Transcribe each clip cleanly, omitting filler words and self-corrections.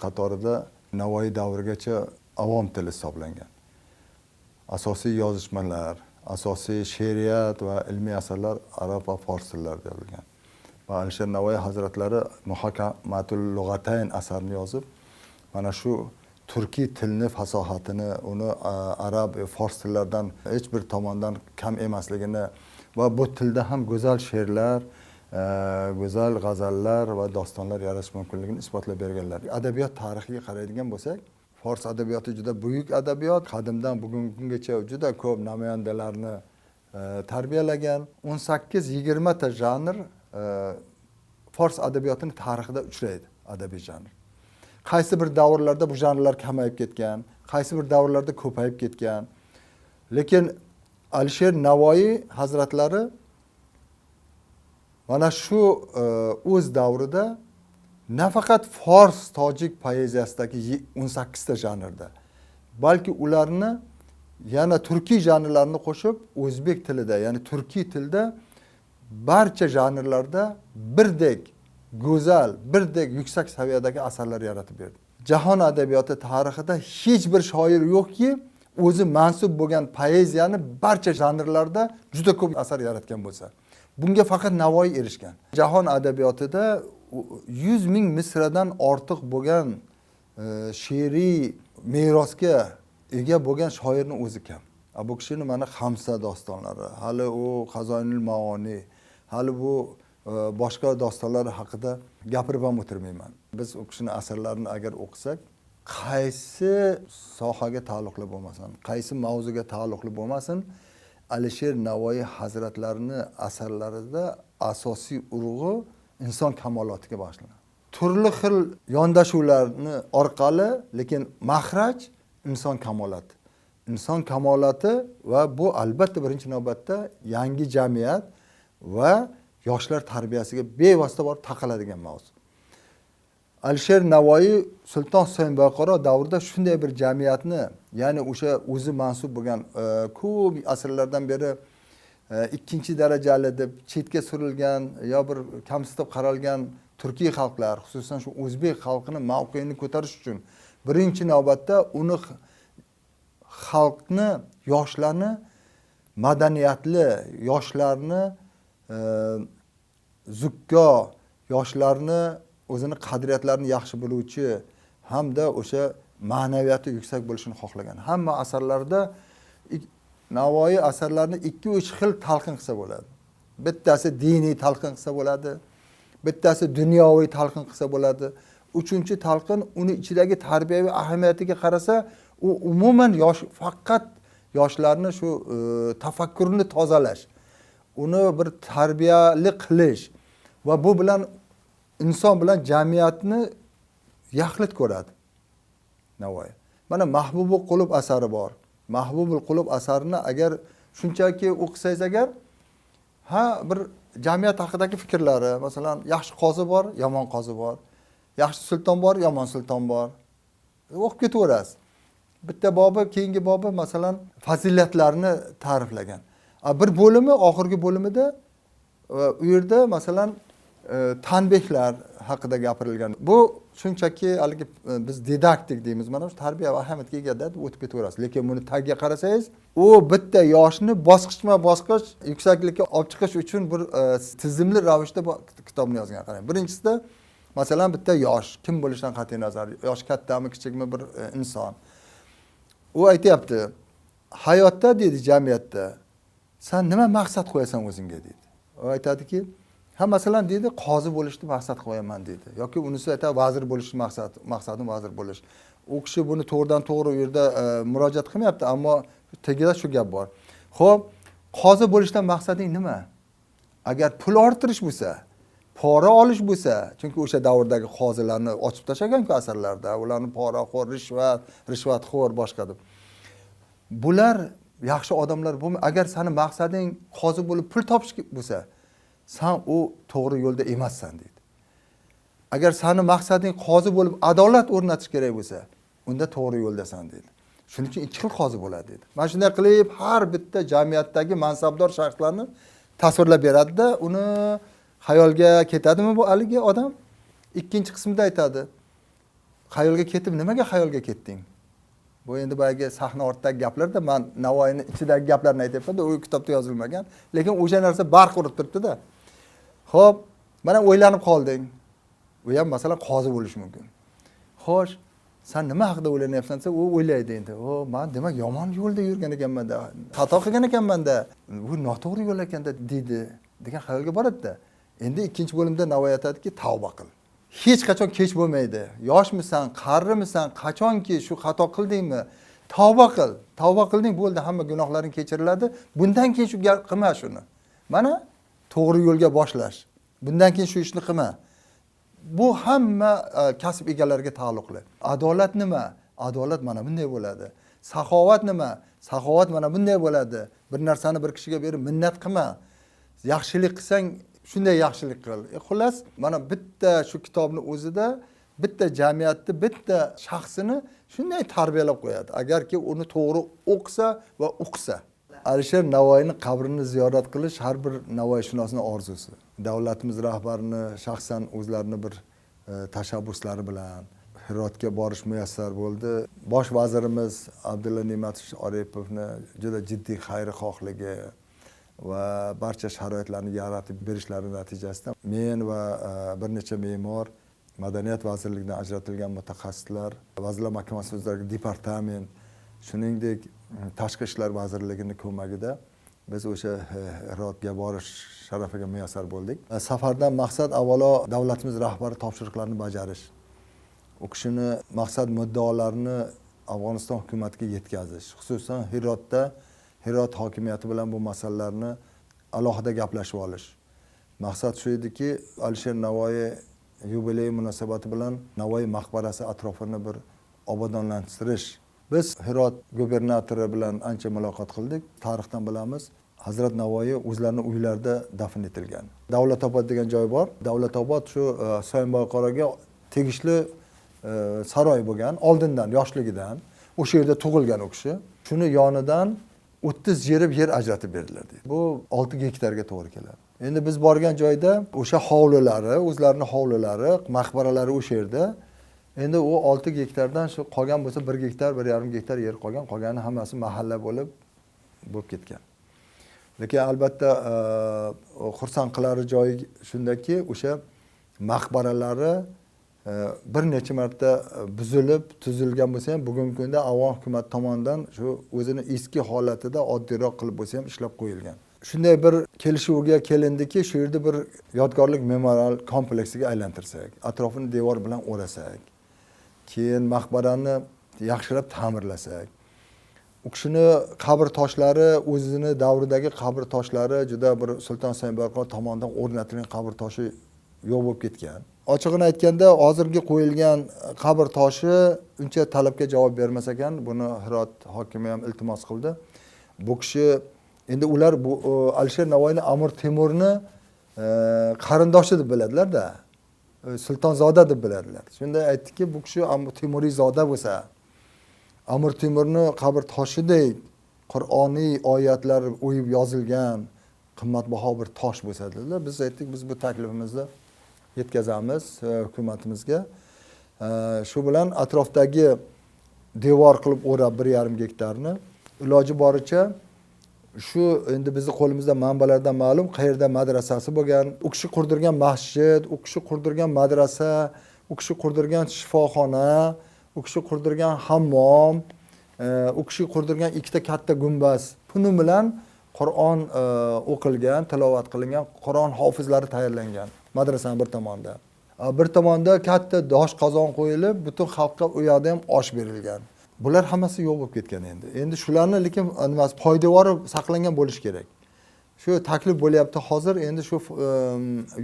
qatorida Navoiy davrigacha avom tili hisoblangan. Asosiy yozishmalar, asosiy she'riyat va ilmiy asarlar arab va fors tillarida yozilgan. Va Alisher Navoiy hazratlari Muhokamatul Lug'atayn asarini yozib, mana shu turkiy tilni fasohatini, uni arab va fors tillaridan hech bir tomondan kam emasligini va bu tilda ham go'zal she'rlar, go'zal g'azallar va dostonlar yaratish mumkinligini isbotlab berganlar. Adabiyot tarixiga qaraydigan bo'lsak, fors adabiyoti juda buyuk adabiyot, qadimdan bugungi kungacha juda ko'p namoyandalarni tarbiyalagan. 18-20 ta janr fors adabiyotining tarixida uchraydi, adabiy janr. Qaysi bir davrlarda bu janrlar kamayib ketgan, qaysi bir davrlarda ko'payib ketgan. Lekin Alisher Navoiy hazratlari mana shu o'z davrida nafaqat fors, tojik poeziyasidagi 18 ta janrda, balki ularni yana turkiy janrlarni qo'shib, o'zbek tilida, ya'ni turkiy tilda barcha janrlarda birdek go'zal, birdek yuksak saviyadagi asarlar yaratib berdi. Jahon adabiyoti tarixida hech bir shoir yo'qki, o'zi mansub bo'lgan poeziyani barcha janrlarda juda ko'p asar yaratgan bo'lsa. Bunga faqat Navoiy erishgan. Jahon adabiyotida 100 ming misradan ortiq bo'lgan she'riy merosga ega bo'lgan shoirning o'zi kam. Bu kishining mana Xamsa dostonlari, hali u Qazoinul Maoni, hali bu boshqa dostonlar haqida gapirib ham o'tirmayman. Biz u kishining asarlarini agar o'qisak, qaysi sohaga taalluqli bo'lmasin, qaysi mavzuga taalluqli bo'lmasin, Alisher Navoiy hazratlarining asarlarida asosiy urg'u inson kamolotiga bag'ishlangan. Turli xil yondashuvlarni orqali, lekin mahraj inson kamolati. Inson kamolati va bu albatta birinchi navbatda yangi jamiyat va yoshlar tarbiyasiga bevosita borib taqaladigan mavzu. Alisher Navoiy Sulton Husayn Boyqaro davrida shunday bir jamiyatni, ya'ni o'sha o'zi mansub bo'lgan ko'p asrlardan beri ikkinchi darajali deb chetga surilgan yo bir kamsitib qaralgan turkiy xalqlar, xususan shu o'zbek xalqining mavqeini ko'tarish uchun birinchi navbatda uni xalqni, yoshlarni madaniyatli, yoshlarni zukko, yoshlarni o'zini qadriyatlarini yaxshi biluvchi hamda o'sha ma'naviyati yuksak bo'lishini xohlagan. Hamma asarlarda Navoiy asarlarini 2-3 xil talqin qilsa bo'ladi. Bittasi diniy talqin qilsa bo'ladi, bittasi dunyoviy talqin qilsa bo'ladi. Uchinchi talqin uni ichidagi tarbiyaviy ahamiyatiga qarasa, u umuman faqat yoshlarni shu tafakkurini tozalash, uni bir tarbiyali qilish va bu bilan inson bilan jamiyatni yaxlit ko'radi Navoiy. Mana Mahbubul Qulub asari bor. Mahbubul Qulub asarini agar shunchaki o'qisangiz agar, bir jamiyat haqidagi fikrlari, masalan, yaxshi qozi bor, yomon qozi bor. Yaxshi sulton bor, yomon sulton bor. O'qib ketaverasiz. Bitta bobi, keyingi bobi masalan fazilatlarni ta'riflagan. Bir bo'limi, oxirgi bo'limida u yerda masalan tanbehlar haqida gapirilgan. Bu shunchaki haligi biz didaktik deymiz, mana shu tarbiya va ahamiyatga ega deb o'tib ketaverasiz. Lekin buni tagiga qarasangiz, u bitta yoshni bosqichma-bosqich yuksaklikka olib chiqish uchun bir tizimli ravishda kitobni yozgan. Qarang. Birinchisida masalan bitta yosh kim bo'lishidan qat'iy nazar, yosh kattami, kichikmi bir inson. U aytayapti, hayotda deydi, jamiyatda sen nima maqsad qo'yasan o'zingga deydi. U aytadiki, masalan deydi, qozi bo'lishni maqsad qo'yaman deydi. Yoki unisi aytadi, vazir bo'lishni maqsadim vazir bo'lish. U kishi buni to'g'ridan to'g'ri u yerda murojaat qilmayapti, ammo tagida shu gap bor. Xo'p, qozi bo'lishdan maqsading nima? Agar pul orttirish bo'lsa, pora olish bo'lsa, chunki o'sha davrdagi qozilarni ochib tashlagan-ku asarlarda, ularni poraxo'r, rishvatxo'r boshqa deb. Bular yaxshi odamlar bo'lmaydi. Agar seni maqsading qozi bo'lib pul topish bo'lsa, sen u to'g'ri yo'lda emassan deydi. Agar seni maqsading qozi bo'lib adolat o'rnatish kerak bo'lsa, unda to'g'ri yo'ldasan deydi. Shuning uchun 2 xil qozi bo'ladi deydi. Mana shunday qilib har bitta jamiyatdagi mansabdor shaxslarni tasvirlab beradi-da, uni xayolga ketadimi bu haligi odam? Ikkinchi qismida aytadi. xayolga ketib nimaga xayolga ketding? Bu endi boyagi sahna ortidagi gaplarda, men Navoiyning ichidagi gaplarni aytyapman-da, u kitobda yozilmagan, lekin o'sha narsa barq urib turibdi-da. Xo'p, mana o'ylanib qolding. U ham masalan qozi bo'lishi mumkin. Xo'sh, sen nima haqida o'ylanyapsan desa, u o'ylaydi endi. O, men demak yomon yo'lda yurgan ekanman-da, xato qilgan ekanman-da, bu noto'g'ri yo'l ekanda deydi degan xayolga boradi-da. Endi ikkinchi bo'limda Navoiy aytadiki, tavba qil. Hech qachon kech bo'lmaydi. Yoshmisan, qarimisan, qachonki shu xato qildingmi, tavba qil. Tavba qilding, bo'ldi, hamma gunohlaring kechiriladi. Bundan keyin shu qilma shuni. Mana to'g'ri yo'lga boshlash. Bundan keyin shu ishni qilma. Bu hamma kasb egalariga taalluqli. Adolat nima? Adolat mana bunday bo'ladi. Saxovat nima? Saxovat mana bunday bo'ladi. Bir narsani bir kishiga berib minnat qilma. Yaxshilik qilsang shunday yaxshilik qil. Xullas, mana bitta shu kitobning o'zida bitta jamiyatni, bitta shaxsini shunday tarbiyalab qo'yadi. Agarki uni to'g'ri o'qisa va uqsa. Alisher Navoiyning qabrini ziyorat qilish har bir Navoiyshunosning orzusi. Davlatimiz rahbarini shaxsan o'zlarini bir tashabbuslari bilan Hirotga borish muyassar bo'ldi. Bosh vazirimiz Abdulla Ne'matovich Oripovni juda jiddiy xayrixohligi va barcha sharoitlarni yaratib berishlari natijasida men va bir necha me'mor, Madaniyat vazirligidan ajratilgan mutaxassislar, Vazirlar Mahkamasi o'zlariga departament, shuningdek Tashqi ishlar vazirligining ko'magida biz o'sha Hirotga borish sharafiga muyassar bo'ldik. Safardan maqsad avvalo davlatimiz rahbari topshiriqlarini bajarish. U kishini maqsad muddalarini Afg'oniston hukumatiga yetkazish. Xususan Hirot hokimiyati bilan bu masalalarni alohida gaplashib olish. Maqsad shu ediki, Alisher Navoiy yubiley munosabati bilan Navoiy maqbarasi atrofini bir obodonlashtirish. Biz Hirot gubernatori bilan ancha muloqot qildik. Tarixdan bilamiz, Hazrat Navoiy o'zlarining uylarida dafn etilgan. Davlatobod degan joy bor. Davlatobod shu Soyinboyqoraga tegishli saroy bo'lgan, oldindan, yoshligidan. O'sha yerda tug'ilgan u kishi. Shuni yonidan 30 yer ajratib beriladi. Bu 6 gektarga to'g'ri keladi. Endi biz borgan joyda o'sha hovlilari, o'zlarining hovlilari, maqbaralari o'sha yerda. Endi u 6 gektardan shu qolgan bo'lsa 1 gektar, 1,5 gektar yer qolgan, qolgani hammasi mahalla bo'lib ketgan. Lekin albatta xursand qilari joyi shundaki, o'sha maqbaralari bir necha marta buzilib, tuzilgan bo'lsa ham bugungi kunda Afg'on hukumati tomonidan shu o'zini eski holatida oddiyroq qilib bo'lsa ham ishlab qo'yilgan. Shunday bir kelishuvga kelindiki, shu yerda bir yodgorlik memorial kompleksiga aylantirsak, atrofini devor bilan o'rasak, keyin maqbarani yaxshilab ta'mirlasak, u kishini qabr toshlari, o'zini davridagi qabr toshlari juda bir Sulton Soyinboyqor tomonidan o'rnatilgan qabr toshi yo'q bo'lib ketgan. Ochig'ini aytganda, hozirgi qo'yilgan qabr toshi uncha talabga javob bermas ekan. Buni Hirot hokimi ham iltimos qildi. Bu kishi endi ular bu Alisher Navoiyning Amir Temurni qarindoshi deb biladilar-da. Sultonzoda deb biladilar. Shunda aytdiki, bu kishi Amir Temuriy zoda bo'lsa, Amir Temurni qabr toshidek Qur'oniy oyatlar o'yib yozilgan qimmatbaho bir tosh bo'lsa dedilar. Biz aytdik, biz bu taklifimizni yetkazamiz hukumatimizga. Shu bilan atrofdagi devor qilib o'rab 1,5 gektarni iloji boricha shu endi bizning qo'limizda manbalardan ma'lum qayerda madrasasi bo'lgan, u kishi qurdirgan masjid, u kishi qurdirgan madrasa, u kishi qurdirgan shifoxona, u kishi qurdirgan hammom, u kishi qurdirgan ikkita katta gumbaz. Buni bilan Qur'on o'qilgan, tilovat qilingan, Qur'on hofizlari tayyorlangan madrasaning bir tomonda. Bir tomonda katta dosh qozon qo'yilib, butun xalqqa u yoqda ham osh berilgan. Bular hammasi yo'q bo'lib ketgan endi. Endi shularni lekin nimasi poydevori saqlangan bo'lish kerak. Shu taklif bo'lyapti hozir, endi shu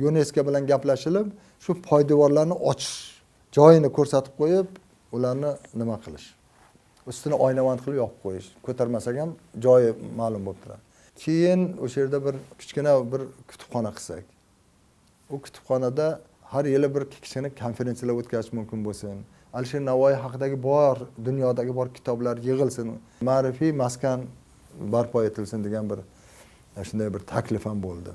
UNESCO bilan gaplashilib, shu poydevorlarni ochish, joyini ko'rsatib qo'yib, ularni nima qilish. Ustini oynavand qilib yopib qo'yish. Ko'tarmasak ham joyi ma'lum bo'lib turadi. Keyin o'sha yerda bir kichkina bir kutubxona qilsak. U kutubxonada har yili bir kichkina konferensiyalar o'tkazish mumkin bo'lsin. Alisher Navoiy haqidagi dunyodagi bor kitoblar yig'ilsin, ma'rifiy maskan barpo etilsin degan bir shunday bir taklif ham bo'ldi.